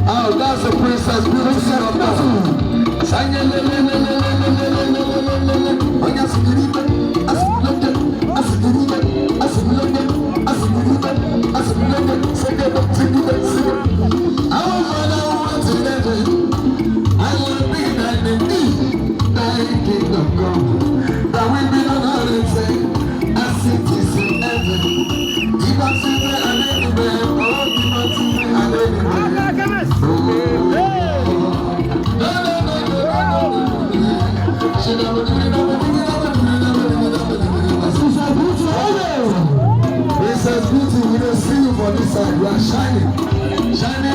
Oh, that's a princess, Princess Beauty, we don't see you for this side. You are shining. Shining.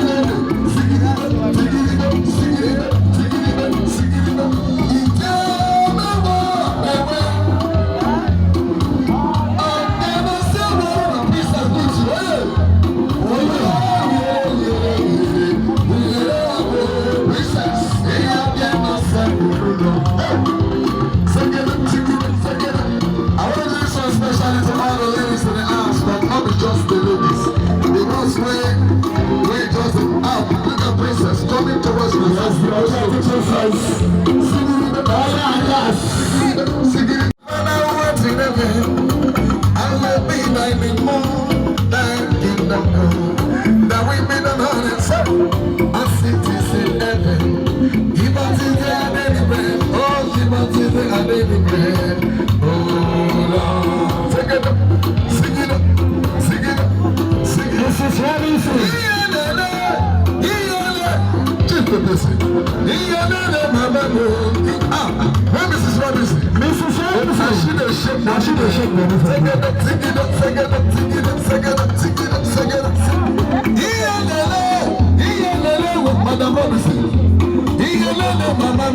Just the ladies, because we just up, look at princess coming towards me. Singing, when I went in heaven, I will be dining more than kingdom come. That we made an honor, a city in heaven. Give us the identity, oh, give us the identity. Oh, Lord, take it up, sing it up. This is very easy. Where Mrs. Robinson? Mrs. Robinson. I should have shaken. I should have shaken. Take it up, take it up, take it up, take it up, take it up, take it up, take it up. With Madam Robinson. Mama,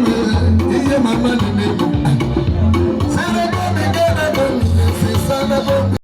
Mama,